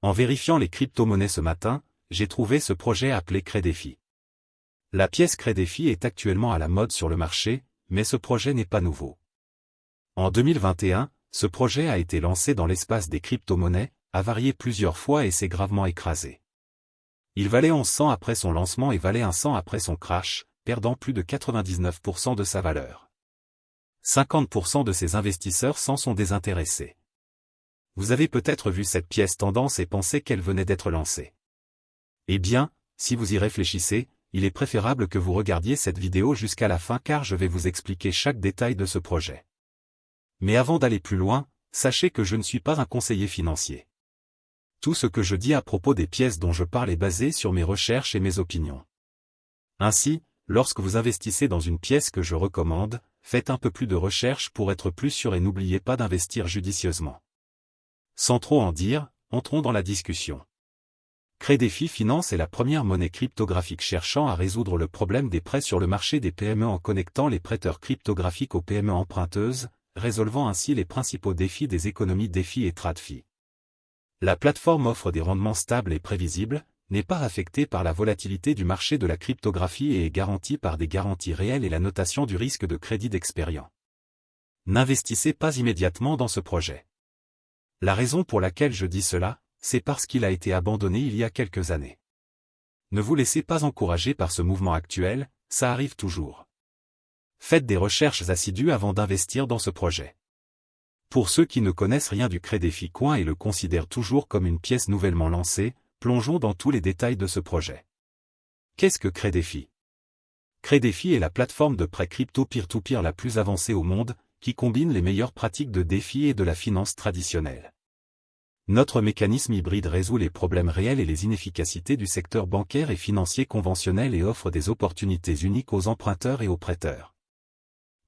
En vérifiant les crypto-monnaies ce matin, j'ai trouvé ce projet appelé Crédéfi. La pièce Crédéfi est actuellement à la mode sur le marché, mais ce projet n'est pas nouveau. En 2021, ce projet a été lancé dans l'espace des crypto-monnaies, a varié plusieurs fois et s'est gravement écrasé. Il valait 1100 après son lancement et valait 100 après son crash, perdant plus de 99% de sa valeur. 50% de ses investisseurs s'en sont désintéressés. Vous avez peut-être vu cette pièce tendance et pensé qu'elle venait d'être lancée. Eh bien, si vous y réfléchissez, il est préférable que vous regardiez cette vidéo jusqu'à la fin car je vais vous expliquer chaque détail de ce projet. Mais avant d'aller plus loin, sachez que je ne suis pas un conseiller financier. Tout ce que je dis à propos des pièces dont je parle est basé sur mes recherches et mes opinions. Ainsi, lorsque vous investissez dans une pièce que je recommande, faites un peu plus de recherche pour être plus sûr et n'oubliez pas d'investir judicieusement. Sans trop en dire, entrons dans la discussion. Crédéfi Finance est la première monnaie cryptographique cherchant à résoudre le problème des prêts sur le marché des PME en connectant les prêteurs cryptographiques aux PME emprunteuses, résolvant ainsi les principaux défis des économies DeFi et TradFi. La plateforme offre des rendements stables et prévisibles, n'est pas affectée par la volatilité du marché de la cryptographie et est garantie par des garanties réelles et la notation du risque de crédit d'Experian. N'investissez pas immédiatement dans ce projet. La raison pour laquelle je dis cela, c'est parce qu'il a été abandonné il y a quelques années. Ne vous laissez pas encourager par ce mouvement actuel, ça arrive toujours. Faites des recherches assidues avant d'investir dans ce projet. Pour ceux qui ne connaissent rien du Crédéfi Coin et le considèrent toujours comme une pièce nouvellement lancée, plongeons dans tous les détails de ce projet. Qu'est-ce que Crédéfi? Crédéfi est la plateforme de prêt crypto peer-to-peer la plus avancée au monde, qui combine les meilleures pratiques de DeFi et de la finance traditionnelle. Notre mécanisme hybride résout les problèmes réels et les inefficacités du secteur bancaire et financier conventionnel et offre des opportunités uniques aux emprunteurs et aux prêteurs.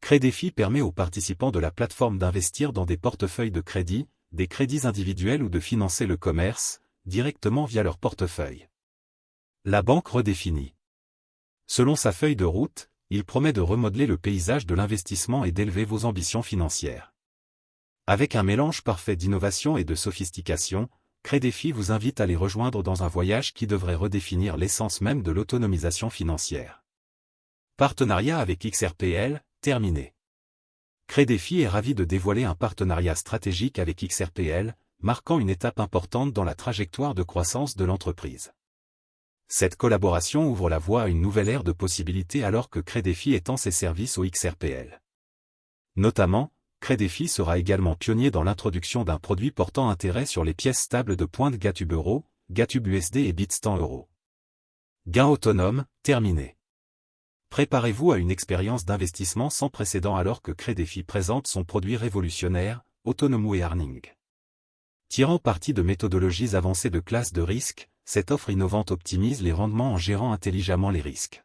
Crédéfi permet aux participants de la plateforme d'investir dans des portefeuilles de crédit, des crédits individuels ou de financer le commerce, directement via leur portefeuille. La banque redéfinie. Selon sa feuille de route, il promet de remodeler le paysage de l'investissement et d'élever vos ambitions financières. Avec un mélange parfait d'innovation et de sophistication, Crédéfi vous invite à les rejoindre dans un voyage qui devrait redéfinir l'essence même de l'autonomisation financière. Partenariat avec XRPL, terminé. Crédéfi est ravi de dévoiler un partenariat stratégique avec XRPL, marquant une étape importante dans la trajectoire de croissance de l'entreprise. Cette collaboration ouvre la voie à une nouvelle ère de possibilités alors que Crédéfi étend ses services au XRPL. Notamment, Crédéfi sera également pionnier dans l'introduction d'un produit portant intérêt sur les pièces stables de pointe Gatube Euro, Gatube USD et Bitstamp Euro. Gain autonome, terminé. Préparez-vous à une expérience d'investissement sans précédent alors que Crédéfi présente son produit révolutionnaire, Autonomous Earning. Tirant parti de méthodologies avancées de classe de risque, cette offre innovante optimise les rendements en gérant intelligemment les risques.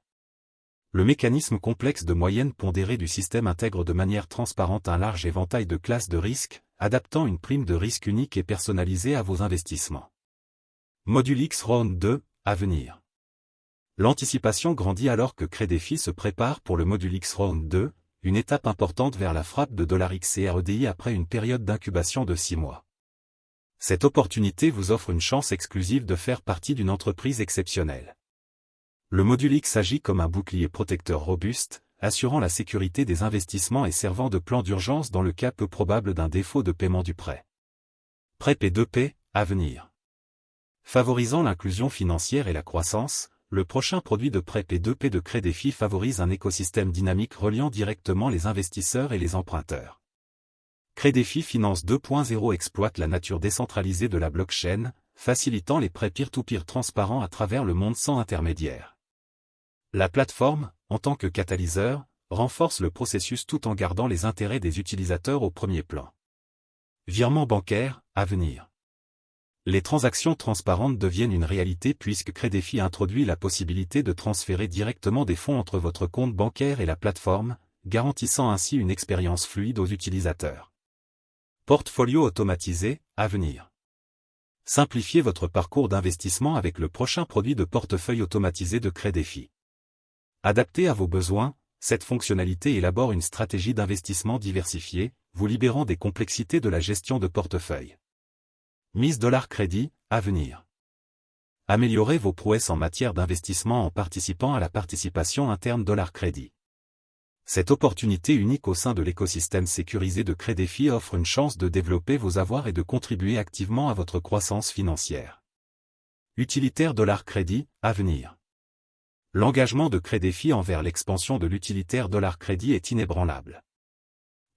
Le mécanisme complexe de moyenne pondérée du système intègre de manière transparente un large éventail de classes de risque, adaptant une prime de risque unique et personnalisée à vos investissements. Module X Round 2, à venir. L'anticipation grandit alors que Crédéfi se prépare pour le module X Round 2, une étape importante vers la frappe de $XCREDI après une période d'incubation de 6 mois. Cette opportunité vous offre une chance exclusive de faire partie d'une entreprise exceptionnelle. Le module X agit comme un bouclier protecteur robuste, assurant la sécurité des investissements et servant de plan d'urgence dans le cas peu probable d'un défaut de paiement du prêt. Prêt P2P, à venir. Favorisant l'inclusion financière et la croissance, le prochain produit de prêt P2P de Crédéfi favorise un écosystème dynamique reliant directement les investisseurs et les emprunteurs. Crédéfi Finance 2.0 exploite la nature décentralisée de la blockchain, facilitant les prêts peer-to-peer transparents à travers le monde sans intermédiaire. La plateforme, en tant que catalyseur, renforce le processus tout en gardant les intérêts des utilisateurs au premier plan. Virement bancaire, à venir. Les transactions transparentes deviennent une réalité puisque Crédéfi introduit la possibilité de transférer directement des fonds entre votre compte bancaire et la plateforme, garantissant ainsi une expérience fluide aux utilisateurs. Portfolio automatisé, à venir. Simplifiez votre parcours d'investissement avec le prochain produit de portefeuille automatisé de Crédéfi. Adapté à vos besoins, cette fonctionnalité élabore une stratégie d'investissement diversifiée, vous libérant des complexités de la gestion de portefeuille. Mise $Crédit, à venir. Améliorez vos prouesses en matière d'investissement en participant à la participation interne $Crédit. Cette opportunité unique au sein de l'écosystème sécurisé de Crédéfis offre une chance de développer vos avoirs et de contribuer activement à votre croissance financière. Utilitaire $Crédit, à venir. L'engagement de Crédéfis envers l'expansion de l'utilitaire $Crédit est inébranlable.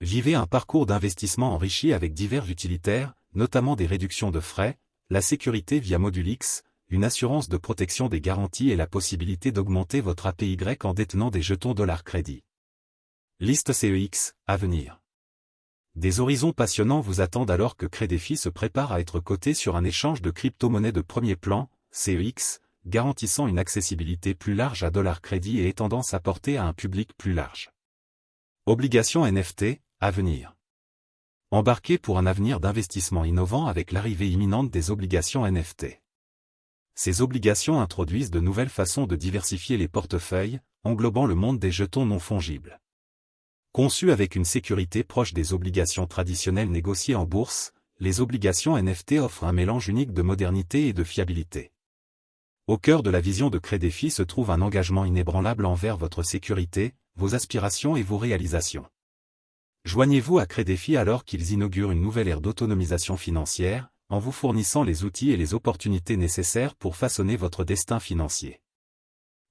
Vivez un parcours d'investissement enrichi avec divers utilitaires, notamment des réductions de frais, la sécurité via Module X, une assurance de protection des garanties et la possibilité d'augmenter votre APY en détenant des jetons $Crédit. Liste CEX, à venir. Des horizons passionnants vous attendent alors que Crédéfis se prépare à être coté sur un échange de crypto-monnaies de premier plan, CEX, garantissant une accessibilité plus large à $Crédit et étendant sa portée à un public plus large. Obligations NFT, à venir. Embarquez pour un avenir d'investissement innovant avec l'arrivée imminente des obligations NFT. Ces obligations introduisent de nouvelles façons de diversifier les portefeuilles, englobant le monde des jetons non fongibles. Conçues avec une sécurité proche des obligations traditionnelles négociées en bourse, les obligations NFT offrent un mélange unique de modernité et de fiabilité. Au cœur de la vision de Crédéfis se trouve un engagement inébranlable envers votre sécurité, vos aspirations et vos réalisations. Joignez-vous à Crédéfis alors qu'ils inaugurent une nouvelle ère d'autonomisation financière, en vous fournissant les outils et les opportunités nécessaires pour façonner votre destin financier.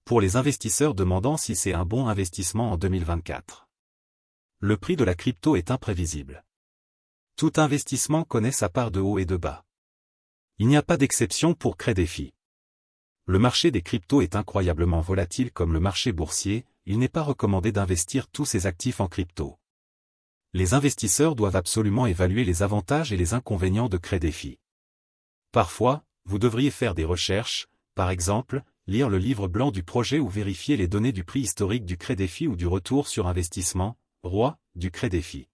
Pour les investisseurs demandant si c'est un bon investissement en 2024. Le prix de la crypto est imprévisible. Tout investissement connaît sa part de haut et de bas. Il n'y a pas d'exception pour Crédéfis. Le marché des cryptos est incroyablement volatile comme le marché boursier, il n'est pas recommandé d'investir tous ses actifs en crypto. Les investisseurs doivent absolument évaluer les avantages et les inconvénients de Crédéfis. Parfois, vous devriez faire des recherches, par exemple, lire le livre blanc du projet ou vérifier les données du prix historique du Crédéfis ou du retour sur investissement, ROI, du Crédéfis.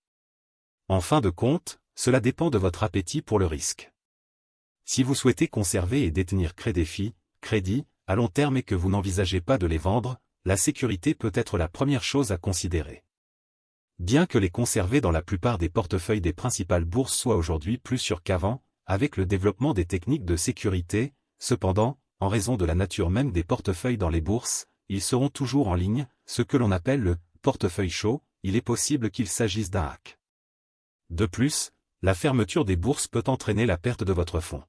En fin de compte, cela dépend de votre appétit pour le risque. Si vous souhaitez conserver et détenir Crédéfis, crédit, à long terme et que vous n'envisagez pas de les vendre, la sécurité peut être la première chose à considérer. Bien que les conserver dans la plupart des portefeuilles des principales bourses soient aujourd'hui plus sûrs qu'avant, avec le développement des techniques de sécurité, cependant, en raison de la nature même des portefeuilles dans les bourses, ils seront toujours en ligne, ce que l'on appelle le portefeuille chaud, il est possible qu'il s'agisse d'un hack. De plus, la fermeture des bourses peut entraîner la perte de votre fonds.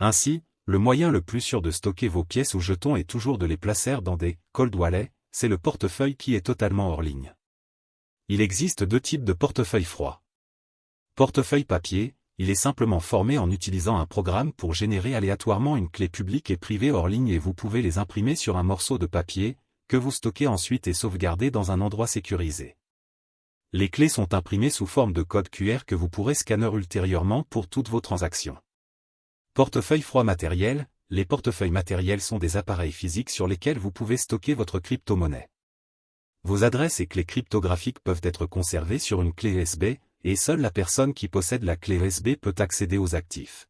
Ainsi, le moyen le plus sûr de stocker vos pièces ou jetons est toujours de les placer dans des cold wallets, c'est le portefeuille qui est totalement hors ligne. Il existe deux types de portefeuille froid. Portefeuille papier, il est simplement formé en utilisant un programme pour générer aléatoirement une clé publique et privée hors ligne et vous pouvez les imprimer sur un morceau de papier, que vous stockez ensuite et sauvegardez dans un endroit sécurisé. Les clés sont imprimées sous forme de code QR que vous pourrez scanner ultérieurement pour toutes vos transactions. Portefeuille froid matériel, les portefeuilles matériels sont des appareils physiques sur lesquels vous pouvez stocker votre crypto-monnaie. Vos adresses et clés cryptographiques peuvent être conservées sur une clé USB, et seule la personne qui possède la clé USB peut accéder aux actifs.